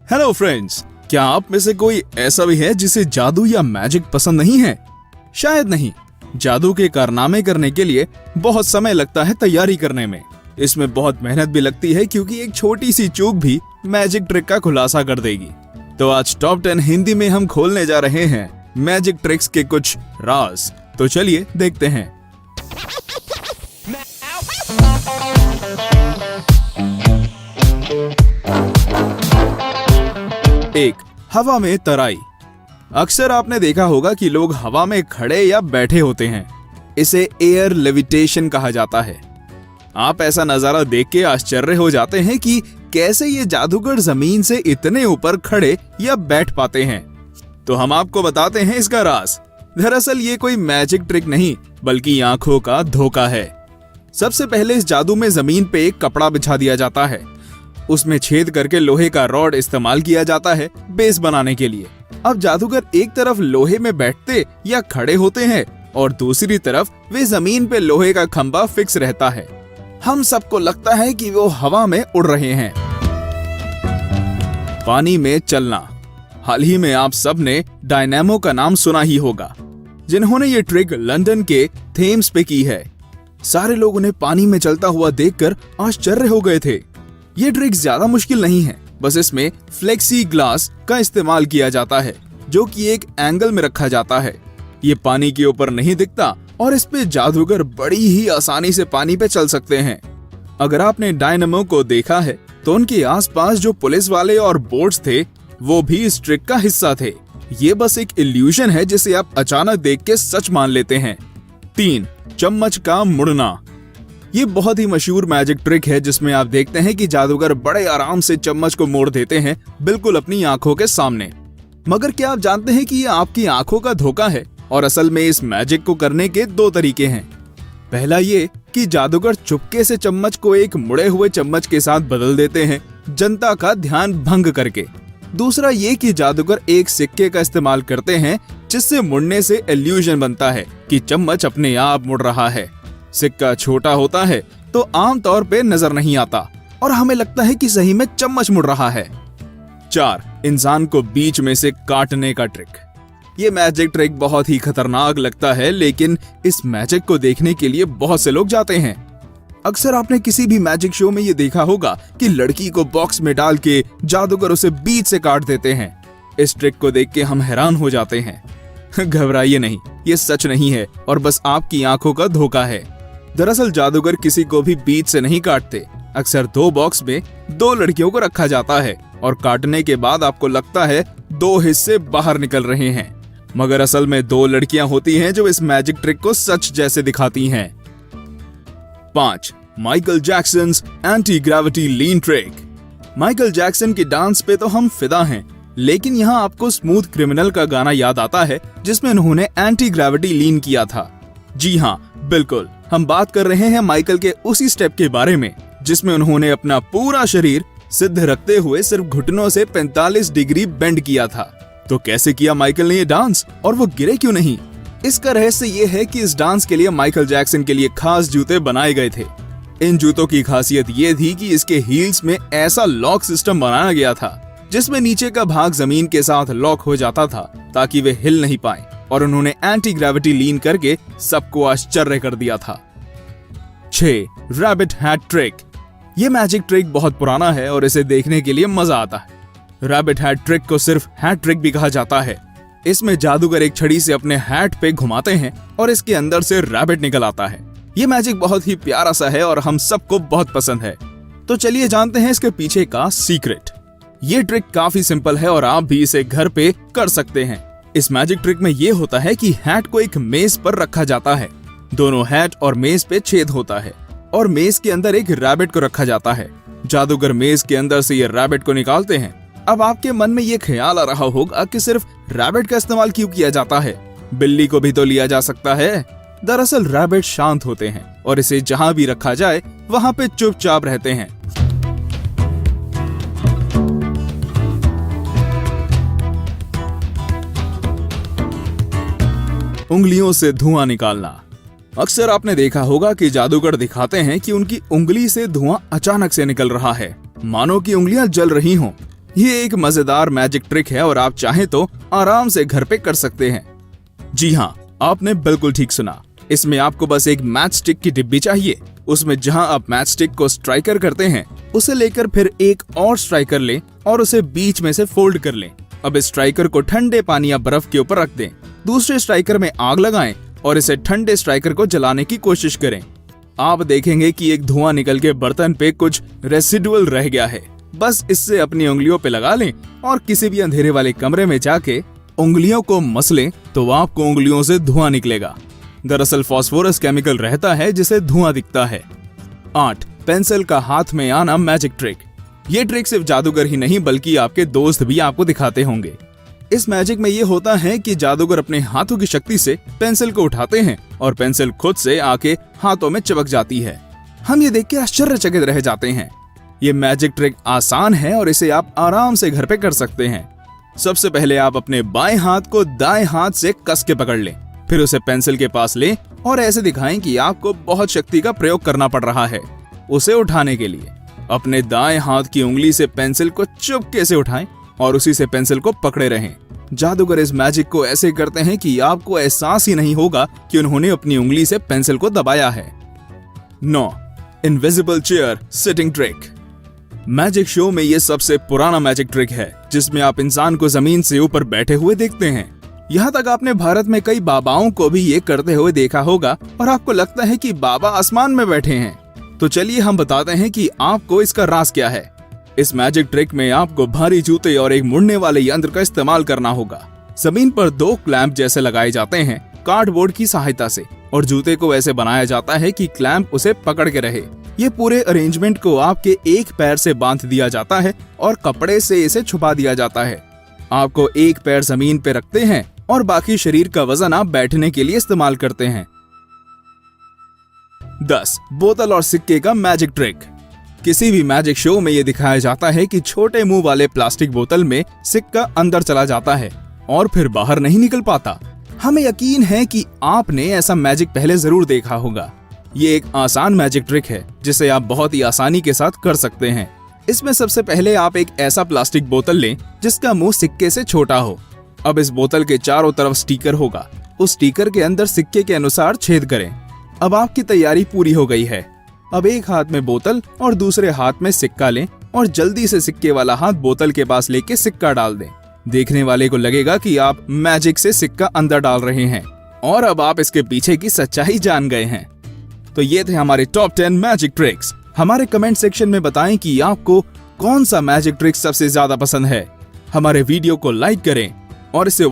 Hello friends, क्या आप में से कोई ऐसा भी है जिसे जादू या मैजिक पसंद नहीं है? शायद नहीं। जादू के कारनामे करने के लिए बहुत समय लगता है तैयारी करने में। इसमें बहुत मेहनत भी लगती है क्योंकि एक छोटी सी चूक भी मैजिक ट्रिक का खुलासा कर देगी। तो आज टॉप 10 हिंदी में हम खोलने जा रहे हैं मैजिक ट्रिक्स के कुछ राज। तो चलिए देखते हैं। एक, हवा में तराई। अक्सर आपने देखा होगा कि लोग हवा में खड़े या बैठे होते हैं। इसे एयर लेविटेशन कहा जाता है। आप ऐसा नजारा देख के आश्चर्य हो जाते हैं कि कैसे ये जादूगर जमीन से इतने ऊपर खड़े या बैठ पाते हैं। तो हम आपको बताते हैं इसका राज। दरअसल ये कोई मैजिक ट्रिक नहीं बल्कि आंखों का धोखा है। सबसे पहले इस जादू में जमीन पे एक कपड़ा बिछा दिया जाता है। उसमें छेद करके लोहे का रॉड इस्तेमाल किया जाता है बेस बनाने के लिए। अब जादूगर एक तरफ लोहे में बैठते या खड़े होते हैं और दूसरी तरफ वे जमीन पे लोहे का खंभा फिक्स रहता है। हम सबको लगता है कि वो हवा में उड़ रहे हैं। पानी में चलना। हाल ही में आप सबने डायनेमो का नाम सुना ही होगा, जिन्होंने ये ट्रिक लंदन के थेम्स पे की है। सारे लोग उन्हें पानी में चलता हुआ देखकर आश्चर्य हो गए थे। ये ट्रिक ज्यादा मुश्किल नहीं है, बस इसमें फ्लेक्सी ग्लास का इस्तेमाल किया जाता है जो कि एक एंगल में रखा जाता है। ये पानी के ऊपर नहीं दिखता और इस पे जादूगर बड़ी ही आसानी से पानी पे चल सकते हैं। अगर आपने डायनेमो को देखा है तो उनके आसपास जो पुलिस वाले और बोट्स थे वो भी इस ट्रिक का हिस्सा थे। ये बस एक इल्यूजन है जिसे आप अचानक देख के सच मान लेते हैं। 3, चम्मच का मुड़ना। ये बहुत ही मशहूर मैजिक ट्रिक है जिसमें आप देखते हैं कि जादूगर बड़े आराम से चम्मच को मोड़ देते हैं बिल्कुल अपनी आंखों के सामने। मगर क्या आप जानते हैं कि ये आपकी आंखों का धोखा है और असल में इस मैजिक को करने के 2 तरीके हैं। पहला ये कि जादूगर चुपके से चम्मच को एक मुड़े हुए चम्मच के साथ बदल देते हैं जनता का ध्यान भंग करके। दूसरा ये कि जादूगर एक सिक्के का इस्तेमाल करते हैं जिससे मुड़ने से इल्यूजन बनता है कि चम्मच अपने आप मुड़ रहा है। सिक्का छोटा होता है तो आम तौर पे नजर नहीं आता और हमें लगता है कि सही में चम्मच मुड़ रहा है। 4, इंसान को बीच में से काटने का ट्रिक। ये मैजिक ट्रिक बहुत ही खतरनाक लगता है, लेकिन इस मैजिक को देखने के लिए बहुत से लोग जाते हैं। अक्सर आपने किसी भी मैजिक शो में ये देखा होगा कि लड़की को बॉक्स में डाल के जादूगर उसे बीच से काट देते हैं। इस ट्रिक को देख के हम हैरान हो जाते हैं। घबराइए नहीं, ये सच नहीं है और बस आपकी आंखों का धोखा है। दरअसल जादूगर किसी को भी बीच से नहीं काटते। अक्सर 2 बॉक्स में 2 लड़कियों को रखा जाता है और काटने के बाद आपको लगता है 2 हिस्से बाहर निकल रहे हैं, मगर असल में 2 लड़कियां होती हैं जो इस मैजिक ट्रिक को सच जैसे दिखाती हैं। 5, माइकल जैक्सन्स एंटी ग्रेविटी लीन ट्रिक। माइकल जैक्सन के डांस पे तो हम फिदा हैं, लेकिन यहाँ आपको स्मूथ क्रिमिनल का गाना याद आता है जिसमें उन्होंने एंटी ग्रेविटी लीन किया था। जी हाँ, बिल्कुल, हम बात कर रहे हैं माइकल के उसी स्टेप के बारे में जिसमें उन्होंने अपना पूरा शरीर सिद्ध रखते हुए सिर्फ घुटनों से 45 डिग्री बेंड किया था। तो कैसे किया माइकल ने ये डांस और वो गिरे क्यों नहीं? इसका रहस्य ये है कि इस डांस के लिए माइकल जैक्सन के लिए खास जूते बनाए गए थे। इन जूतों की खासियत ये थी कि इसके हील्स में ऐसा लॉक सिस्टम बनाया गया था जिसमें नीचे का भाग जमीन के साथ लॉक हो जाता था ताकि वे हिल नहीं पाए, और उन्होंने एंटी ग्रेविटी लीन करके सबको आश्चर्य कर दिया था। 6, रैबिट हैट ट्रिक। ये मैजिक ट्रिक बहुत पुराना है और इसे देखने के लिए मजा आता है। रैबिट हैट ट्रिक को सिर्फ हैट ट्रिक भी कहा जाता है। इसमें जादूगर एक छड़ी से अपने हैट पे घुमाते हैं और इसके अंदर से रैबिट निकल आता है। ये मैजिक बहुत ही प्यारा सा है और हम सबको बहुत पसंद है। तो चलिए जानते हैं इसके पीछे का सीक्रेट। ये ट्रिक काफी सिंपल है और आप भी इसे घर पे कर सकते हैं। इस मैजिक ट्रिक में ये होता है कि हैट को एक मेज पर रखा जाता है। दोनों हैट और मेज पे छेद होता है और मेज के अंदर एक रैबिट को रखा जाता है। जादूगर मेज के अंदर से ये रैबिट को निकालते हैं। अब आपके मन में ये ख्याल आ रहा होगा कि सिर्फ रैबिट का इस्तेमाल क्यों किया जाता है, बिल्ली को भी तो लिया जा सकता है। दरअसल रैबिट शांत होते हैं और इसे जहाँ भी रखा जाए वहाँ पे चुपचाप रहते हैं। उंगलियों से धुआं निकालना। अक्सर आपने देखा होगा कि जादूगर दिखाते हैं कि उनकी उंगली से धुआं अचानक से निकल रहा है, मानो कि उंगलियां जल रही हों। ये एक मजेदार मैजिक ट्रिक है और आप चाहें तो आराम से घर पे कर सकते हैं। जी हाँ, आपने बिल्कुल ठीक सुना। इसमें आपको बस एक मैच स्टिक की डिब्बी चाहिए। उसमें जहां आप मैच स्टिक को स्ट्राइकर करते हैं, उसे लेकर फिर एक और स्ट्राइकर लें और उसे बीच में से फोल्ड कर लें। अब इस स्ट्राइकर को ठंडे पानी या बर्फ के ऊपर रख दें। दूसरे स्ट्राइकर में आग लगाएं और इसे ठंडे स्ट्राइकर को जलाने की कोशिश करें। आप देखेंगे कि एक धुआं निकल के बर्तन पे कुछ रेसिडुअल रह गया है। बस इससे अपनी उंगलियों पे लगा लें और किसी भी अंधेरे वाले कमरे में जाके उंगलियों को मसलें तो आपको उंगलियों से धुआं निकलेगा। दरअसल फास्फोरस केमिकल रहता है जिसे धुआं दिखता है। 8. पेंसिल का हाथ में आना मैजिक ट्रिक। ये ट्रिक सिर्फ जादूगर ही नहीं बल्कि आपके दोस्त भी आपको दिखाते होंगे। इस मैजिक में ये होता है कि जादूगर अपने हाथों की शक्ति से पेंसिल को उठाते हैं और पेंसिल खुद से आके हाथों में चिपक जाती है। हम ये देख के आश्चर्यचकित रह जाते हैं। ये मैजिक ट्रिक आसान है और इसे आप आराम से घर पे कर सकते हैं। सबसे पहले आप अपने बाएं हाथ को दाएं हाथ से कस के पकड़ लें, फिर उसे पेंसिल के पास लें और ऐसे दिखाएं कि आपको बहुत शक्ति का प्रयोग करना पड़ रहा है उसे उठाने के लिए। अपने दाएं हाथ की उंगली से पेंसिल को चुपके से उठाएं और उसी से पेंसिल को पकड़े रहें। जादूगर इस मैजिक को ऐसे करते हैं कि आपको एहसास ही नहीं होगा कि उन्होंने अपनी उंगली से पेंसिल को दबाया है। 9. Invisible chair sitting trick. Magic show में ये सबसे पुराना मैजिक ट्रिक है जिसमें आप इंसान को जमीन से ऊपर बैठे हुए देखते हैं। यहाँ तक आपने भारत में कई बाबाओं को भी ये करते हुए देखा होगा और आपको लगता है कि बाबा आसमान में बैठे हैं। तो चलिए हम बताते हैं कि आपको इसका राज क्या है। इस मैजिक ट्रिक में आपको भारी जूते और एक मुड़ने वाले यंत्र का इस्तेमाल करना होगा। जमीन पर 2 क्लैंप जैसे लगाए जाते हैं कार्डबोर्ड की सहायता से और जूते को ऐसे बनाया जाता है कि क्लैंप उसे पकड़ के रहे। ये पूरे अरेंजमेंट को आपके एक पैर से बांध दिया जाता है और कपड़े से इसे छुपा दिया जाता है। आपको एक पैर जमीन पे रखते हैं और बाकी शरीर का वजन आप बैठने के लिए इस्तेमाल करते हैं। 10. बोतल और सिक्के का मैजिक ट्रिक। किसी भी मैजिक शो में यह दिखाया जाता है कि छोटे मुंह वाले प्लास्टिक बोतल में सिक्का अंदर चला जाता है और फिर बाहर नहीं निकल पाता। हमें यकीन है कि आपने ऐसा मैजिक पहले जरूर देखा होगा। ये एक आसान मैजिक ट्रिक है जिसे आप बहुत ही आसानी के साथ कर सकते हैं। इसमें सबसे पहले आप एक ऐसा प्लास्टिक बोतल लें जिसका मुंह सिक्के से छोटा हो। अब इस बोतल के चारों तरफ स्टिकर होगा। उस स्टिकर के अंदर सिक्के के अनुसार छेद करें। अब आपकी तैयारी पूरी हो गई है। अब एक हाथ में बोतल और दूसरे हाथ में सिक्का लें और जल्दी से सिक्के वाला हाथ बोतल के पास लेके सिक्का डाल दें। देखने वाले को लगेगा कि आप मैजिक से सिक्का अंदर डाल रहे हैं और अब आप इसके पीछे की सच्चाई जान गए हैं। तो ये थे हमारे टॉप 10 मैजिक ट्रिक्स। हमारे कमेंट सेक्शन में बताएं कि आपको कौन सा मैजिक ट्रिक सबसे ज्यादा पसंद है। हमारे वीडियो को लाइक करें और इसे